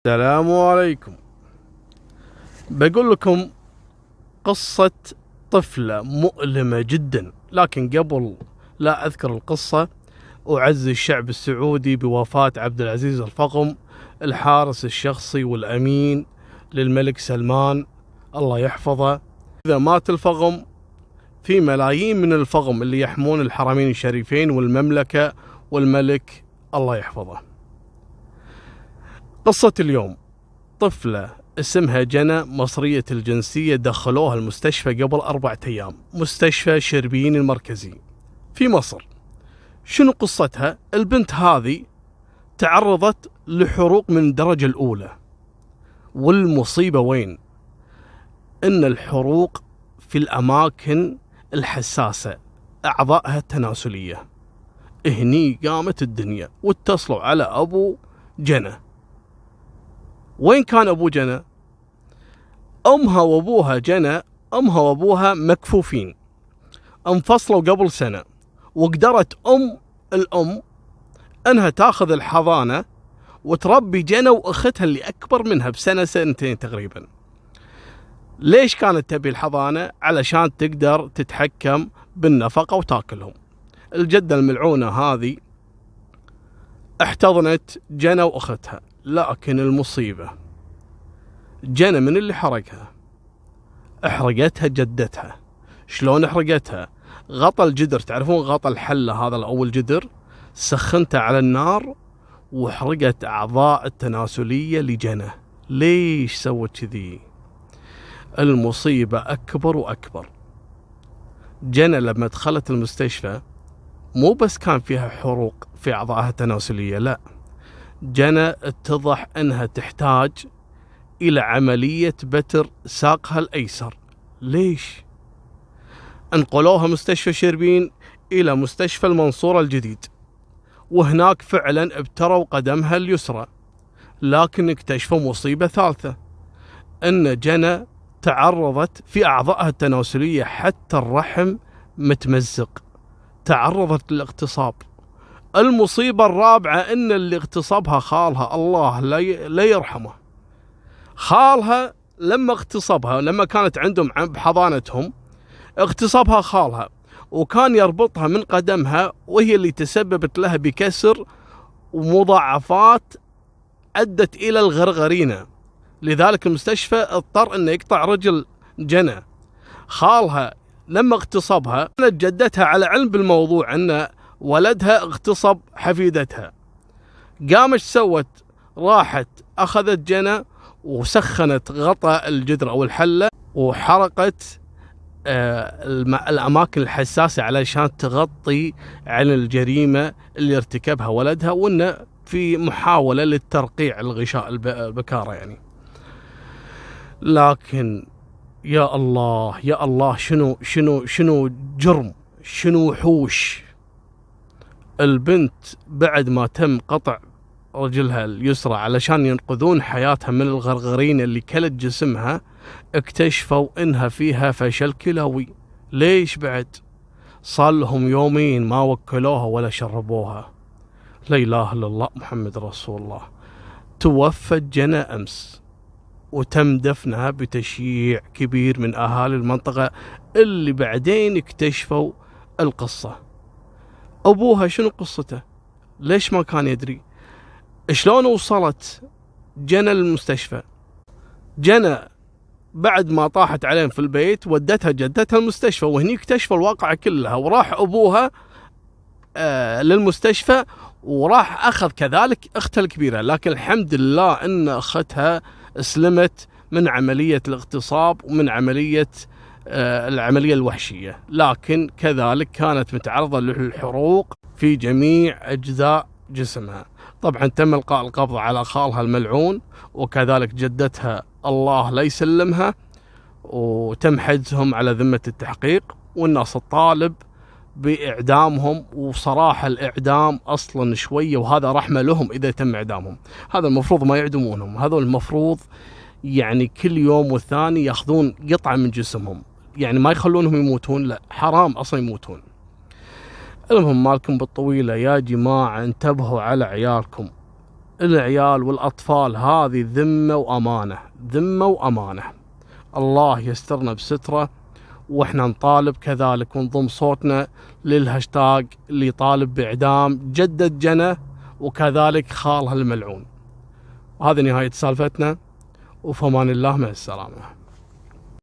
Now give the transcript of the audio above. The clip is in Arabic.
السلام عليكم. بقول لكم قصة طفلة مؤلمة جدا، لكن قبل لا أذكر القصة أعزي الشعب السعودي بوفاة عبد العزيز الفقم، الحارس الشخصي والأمين للملك سلمان الله يحفظه. إذا مات الفقم في ملايين من الفقم اللي يحمون الحرمين الشريفين والمملكة والملك الله يحفظه. قصة اليوم: طفلة اسمها جنى مصرية الجنسية، دخلوها المستشفى قبل 4 أيام، مستشفى شربين المركزي في مصر. شنو قصتها؟ البنت هذه تعرضت لحروق من الدرجة الأولى، والمصيبة وين؟ إن الحروق في الأماكن الحساسة، أعضائها التناسلية. هني قامت الدنيا، واتصلوا على أبو جنى. وين كان أبو جنى؟ أمها وأبوها جنى، أمها وأبوها مكفوفين، انفصلوا قبل سنة، وقدرت الأم أنها تاخذ الحضانة وتربي جنى وأختها اللي أكبر منها بسنة سنتين تقريبا. ليش كانت تبي الحضانة؟ علشان تقدر تتحكم بالنفقة وتاكلهم. الجدة الملعونة هذه احتضنت جنى وأختها، لكن المصيبة جنى من اللي حرقها؟ احرقتها جدتها. شلون احرقتها؟ غطى الجدر، تعرفون غطى الحلة هذا الأول جدر، سخنته على النار وحرقت أعضاء التناسلية لجنى. ليش سوت كذي؟ المصيبة أكبر وأكبر. جنى لما دخلت المستشفى مو بس كان فيها حروق في أعضائها التناسلية، لا، جنى اتضح أنها تحتاج إلى عملية بتر ساقها الأيسر. ليش؟ انقلوها مستشفى شربين إلى مستشفى المنصورة الجديد، وهناك فعلا ابتروا قدمها اليسرى، لكن اكتشفوا مصيبة ثالثة، أن جنى تعرضت في أعضائها التناسلية حتى الرحم متمزق، تعرضت للاغتصاب. المصيبة الرابعة أن اللي اغتصبها خالها، الله لا يرحمه. خالها لما اغتصبها، لما كانت عندهم بحضانتهم، اغتصبها خالها، وكان يربطها من قدمها، وهي اللي تسببت لها بكسر ومضاعفات أدت إلى الغرغرينة. لذلك المستشفى اضطر أنه يقطع رجل جنى. خالها لما اغتصبها كانت جدتها على علم بالموضوع أن ولدها اغتصب حفيدتها. قامت سوت؟ راحت أخذت جنى وسخنت غطاء الجدر أو الحلة، وحرقت الأماكن الحساسة علشان تغطي عن الجريمة اللي ارتكبها ولدها، وإنه في محاولة للترقيع الغشاء البكارة يعني. لكن يا الله يا الله، شنو جرم، شنو وحوش. البنت بعد ما تم قطع رجلها اليسرى علشان ينقذون حياتها من الغرغرين اللي كلت جسمها، اكتشفوا انها فيها فشل كلوي. ليش؟ بعد صار لهم يومين ما وكلوها ولا شربوها. لا اله الا الله محمد رسول الله. توفت جنى امس، وتم دفنها بتشييع كبير من اهالي المنطقة، اللي بعدين اكتشفوا القصة. ابوها شنو قصته؟ ليش ما كان يدري؟ شلون وصلت جنى للمستشفى؟ جنى بعد ما طاحت عليهم في البيت ودتها جدتها المستشفى، وهني اكتشفوا الواقعة كلها، وراح أبوها للمستشفى، وراح أخذ كذلك أختها الكبيرة. لكن الحمد لله أن أختها اسلمت من عملية الاغتصاب ومن العملية الوحشية، لكن كذلك كانت متعرضة للحروق في جميع أجزاء جسمها. طبعا تم إلقاء القبض على خالها الملعون، وكذلك جدتها الله لا يسلمها، وتم حجزهم على ذمة التحقيق، والناس تطالب بإعدامهم. وصراحة الإعدام أصلا شوية، وهذا رحمة لهم إذا تم إعدامهم. هذا المفروض ما يعدمونهم، هذا المفروض يعني كل يوم والثاني ياخذون قطعة من جسمهم، يعني ما يخلونهم يموتون، لا حرام أصلا يموتون. المهم مالكم بالطويلة يا جماعة، انتبهوا على عيالكم. العيال والأطفال هذه ذمة وأمانة، ذمة وأمانة. الله يسترنا بستره، وإحنا نطالب كذلك ونضم صوتنا للهاشتاج اللي يطالب بإعدام جدة جنى وكذلك خالها الملعون. هذه نهاية سالفتنا، وفمان الله، مع السلامة.